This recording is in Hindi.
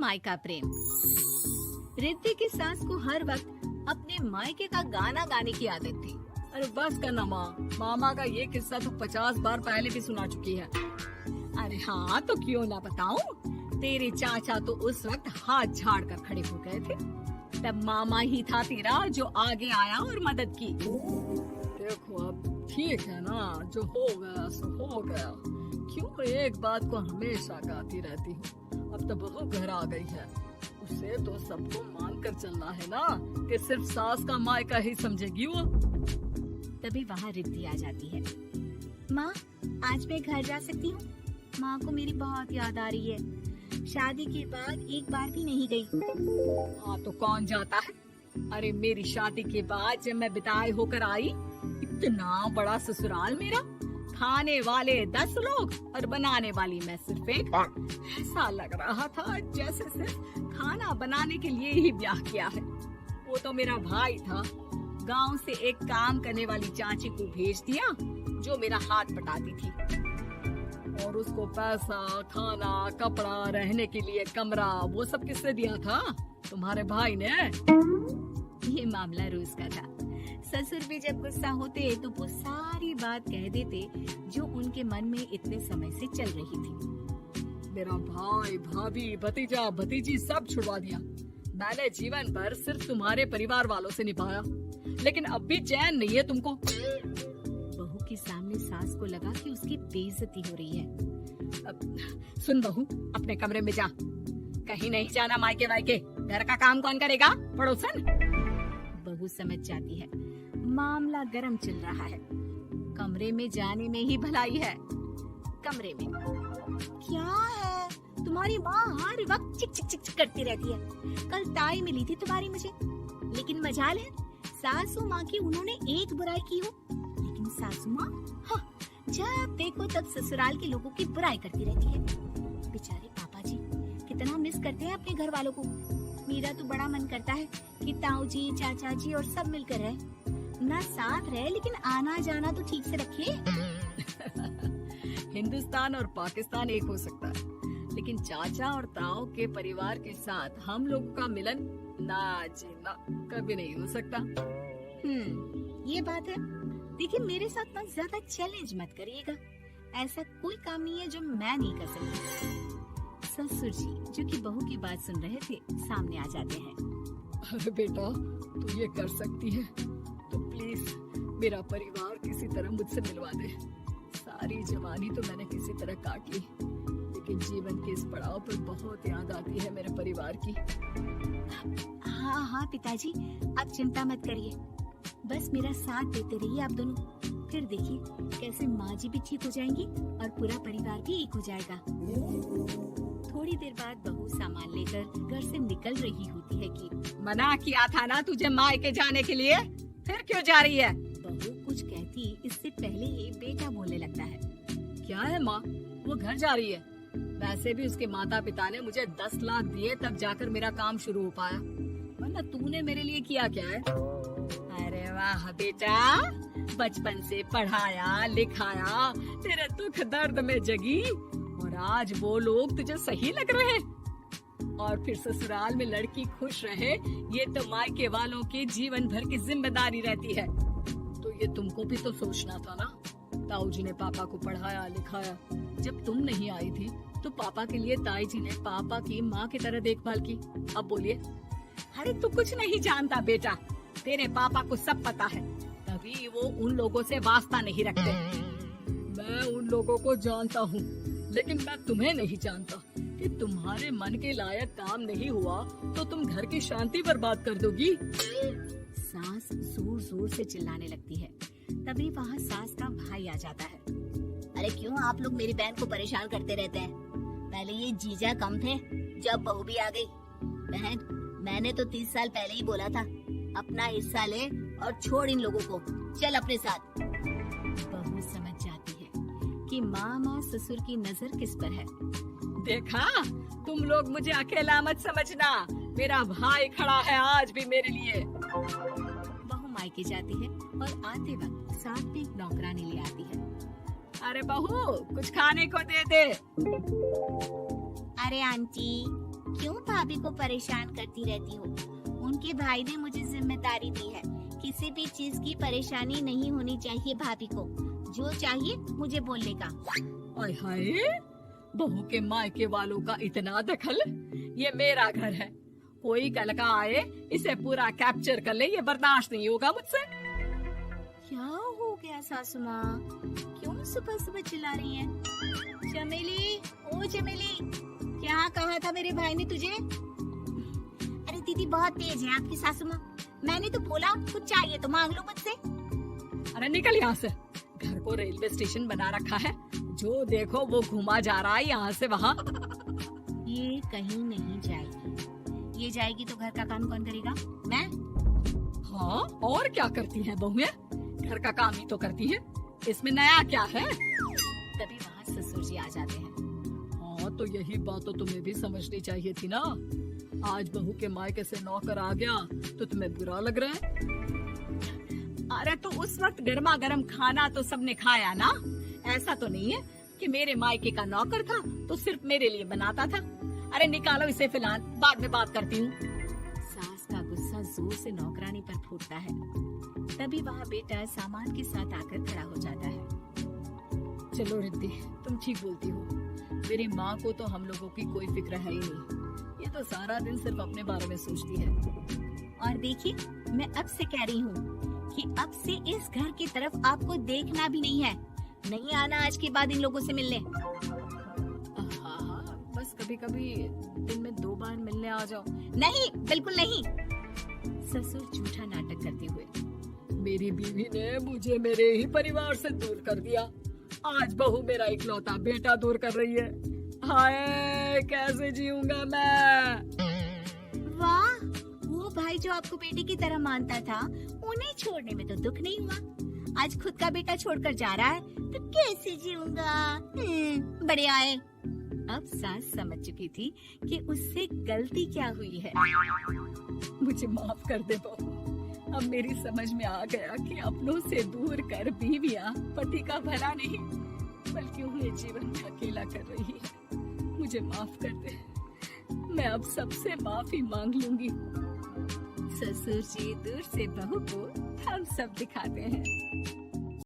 मायका प्रेम। रिद्धि की सास को हर वक्त अपने मायके का गाना गाने की आदत थी। अरे बस कर ना माँ, मामा का ये किस्सा तो 50 बार पहले भी सुना चुकी है। अरे हाँ, तो क्यों ना बताऊं। तेरे चाचा तो उस वक्त हाथ झाड़ कर खड़े हो गए थे। तब मामा ही था तेरा जो आगे आया और मदद की। देखो अब ठीक है ना, जो हो गया सो हो गया। क्यों एक बात को हमेशा गाती रहती हूँ। अब तो बहू घर आ गई है, उसे तो सबको मान कर चलना है ना कि सिर्फ सास का मायका ही समझेगी वो। तभी वहाँ रिद्धि आ जाती है। माँ, आज मैं घर जा सकती हूँ? माँ को मेरी बहुत याद आ रही है। शादी के बाद एक बार भी नहीं गई। हाँ तो कौन जाता है। अरे मेरी शादी के बाद जब मैं विदाई होकर आई, इतना बड़ा ससुराल मेरा, खाने वाले 10 लोग और बनाने वाली मैं सिर्फ एक। ऐसा लग रहा था जैसे सिर्फ खाना बनाने के लिए ही ब्याह किया है। वो तो मेरा भाई था, गांव से एक काम करने वाली चाची को भेज दिया जो मेरा हाथ बटाती थी, और उसको पैसा, खाना, कपड़ा, रहने के लिए कमरा, वो सब किसने दिया था? तुम्हारे भाई ने। ये मामला रोज का था। ससुर भी जब गुस्सा होते तो वो सारी बात कह देते जो उनके मन में इतने समय से चल रही थी। मेरा भाई, भाभी, भतीजा, भतीजी सब छुड़वा दिया। मैंने जीवन भर सिर्फ तुम्हारे परिवार वालों से निभाया, लेकिन अब भी चैन नहीं है तुमको। बहू के सामने सास को लगा कि उसकी बेइज्जती हो रही है। अब सुन बहू, अपने कमरे में जा, कहीं नहीं जाना मायके वायके। घर का काम कौन करेगा? पड़ोसन। बहू समझ जाती है मामला गर्म चल रहा है। कमरे में जाने में ही भलाई है। कमरे में क्या है? तुम्हारी माँ हर वक्त चिक चिक चिक चिक करती रहती है। कल ताई मिली थी तुम्हारी मुझे, लेकिन मजाल है सासू माँ की उन्होंने एक बुराई की हो, लेकिन सासू माँ हाँ, जब देखो तब ससुराल के लोगों की बुराई करती रहती है। बेचारे पापा जी कितना मिस करते हैं अपने घर वालों को। मेरा तो बड़ा मन करता है कि ताऊ जी, चाचा जी और सब मिलकर रहे। ना साथ रहे लेकिन आना जाना तो ठीक से रखे। हिंदुस्तान और पाकिस्तान एक हो सकता है, लेकिन चाचा और ताऊ के परिवार के साथ हम लोगों का मिलन ना जी ना कभी नहीं हो सकता। ये बात है। देखिए मेरे साथ ना ज्यादा चैलेंज मत करिएगा। ऐसा कोई काम नहीं है जो मैं नहीं कर सकती। ससुर जी जो कि बहू की बात सुन रहे थे सामने आ जाते हैं। अरे बेटा, तू ये कर सकती है तो प्लीज मेरा परिवार किसी तरह मुझसे मिलवा दे। सारी जवानी तो मैंने किसी तरह काट ली, लेकिन जीवन के इस पड़ाव पर बहुत याद आती है मेरे परिवार की। हाँ हाँ पिताजी, आप चिंता मत करिए, बस मेरा साथ देते रहिए आप दोनों। फिर देखिए कैसे माँ जी भी ठीक हो जाएंगी और पूरा परिवार भी एक हो जाएगा। थोड़ी देर बाद बहू सामान लेकर घर से निकल रही होती है कि मना किया था ना तुझे मायके जाने के लिए, फिर क्यों जा रही है? बहू कुछ कहती इससे पहले ही बेटा बोलने लगता है। क्या है माँ, वो घर जा रही है। वैसे भी उसके माता पिता ने मुझे 10 लाख दिए तब जाकर मेरा काम शुरू हो पाया, वरना तूने मेरे लिए किया क्या है? अरे वाह बेटा, बचपन से पढ़ाया लिखाया, तेरे दुख दर्द में जगी, और आज वो लोग तुझे सही लग रहे हैं। और फिर ससुराल में लड़की खुश रहे, ये तो मायके वालों की जीवन भर की जिम्मेदारी रहती है। तो ये तुमको भी तो सोचना था ना। ताऊ जी ने पापा को पढ़ाया लिखाया, जब तुम नहीं आई थी तो पापा के लिए ताई जी ने पापा की माँ की तरह देखभाल की। अब बोलिए। अरे तू कुछ नहीं जानता बेटा, तेरे पापा को सब पता है, तभी वो उन लोगों से वास्ता नहीं रखते। मैं उन लोगों को जानता हूँ, लेकिन मैं तुम्हें नहीं जानता कि तुम्हारे मन के लायक काम नहीं हुआ तो तुम घर की शांति बर्बाद कर दोगी। सास जोर जोर से चिल्लाने लगती है। तभी वहाँ सास का भाई आ जाता है। अरे क्यों आप लोग मेरी बहन को परेशान करते रहते हैं? पहले ये जीजा कम थे, जब बहू भी आ गई। बहन, मैंने तो 30 साल पहले ही बोला था, अपना हिस्सा ले और छोड़ इन लोगों को, चल अपने साथ। बहू समझ जाती है कि मामा ससुर की नजर किस पर है। देखा, तुम लोग मुझे अकेला मत समझना, मेरा भाई खड़ा है आज भी मेरे लिए। बहू मायके जाती है और आते वक्त साथ में एक नौकरानी ले आती है। अरे बहू, कुछ खाने को दे दे। अरे आंटी, क्यों भाभी को परेशान करती रहती हो। उनके भाई ने मुझे जिम्मेदारी दी है, किसी भी चीज की परेशानी नहीं होनी चाहिए भाभी को। जो चाहिए मुझे बोलने का। हाय हाय, बहू के मायके वालों का इतना दखल। ये मेरा घर है, कोई कल का आए इसे पूरा कैप्चर कर ले, ये बर्दाश्त नहीं होगा मुझसे। क्या हो गया सासू माँ, क्यों सुबह सुबह चिल्ला रही हैं? चमेली, ओ चमेली, क्या कहा था मेरे भाई ने तुझे? अरे दीदी बहुत तेज है आपकी सासू माँ। मैंने तो बोला कुछ चाहिए तो मांग लो मुझसे। अरे निकल यहाँ से, घर को रेलवे स्टेशन बना रखा है, जो देखो वो घुमा जा रहा है यहाँ से वहाँ। ये कहीं नहीं जाएगी, ये जाएगी तो घर का काम कौन करेगा? मैं। हाँ, और क्या करती है बहुएं? घर का काम ही तो करती है, इसमें नया क्या है? तभी वहाँ ससुर जी आ जाते हैं। हाँ, तो यही बात तो तुम्हें भी समझनी चाहिए थी ना। आज बहू के मायके से नौकर आ गया तो तुम्हें बुरा लग रहा है? अरे तो उस वक्त गर्मा गर्म खाना तो सबने खाया ना। ऐसा तो नहीं है कि मेरे मायके का नौकर था तो सिर्फ मेरे लिए बनाता था। अरे निकालो इसे, फिलहाल बाद में बात करती हूँ। सास का गुस्सा जोर से नौकरानी पर फूटता है। तभी वहाँ बेटा सामान के साथ आकर खड़ा हो जाता है। चलो रिद्धि, तुम ठीक बोलती हो। मेरी माँ को तो हम लोगों की कोई फिक्र है ही नहीं, ये तो सारा दिन सिर्फ अपने बारे में सोचती है। और देखिए, मैं अब से कह रही हूँ कि अब से इस घर की तरफ आपको देखना भी नहीं है। नहीं आना आज के बाद इन लोगों से मिलने। हाँ, बस कभी कभी दिन में 2 बार मिलने आ जाओ। नहीं, बिल्कुल नहीं। ससुर झूठा नाटक करते हुए, मेरी बीवी ने मुझे मेरे ही परिवार से दूर कर दिया, आज बहू मेरा इकलौता बेटा दूर कर रही है। हाय, कैसे जीऊंगा मैं? वाह, वो भाई जो आपको बेटे की तरह मानता था, उन्हें छोड़ने में तो दुख नहीं हुआ। आज खुद का बेटा छोड़कर जा रहा है तो कैसे जीऊंगा? बड़े आए। अब सास समझ चुकी थी कि उससे गलती क्या हुई है। मुझे माफ कर दे बहू, अब मेरी समझ में आ गया कि अपनों से दूर कर बीवियां पति का भला नहीं बल्कि उन्हें जीवन में अकेला कर रही है। मुझे माफ कर दे, मैं अब सबसे माफी मांग लूंगी। ससुर जी दूर से बहू को हम सब दिखाते हैं।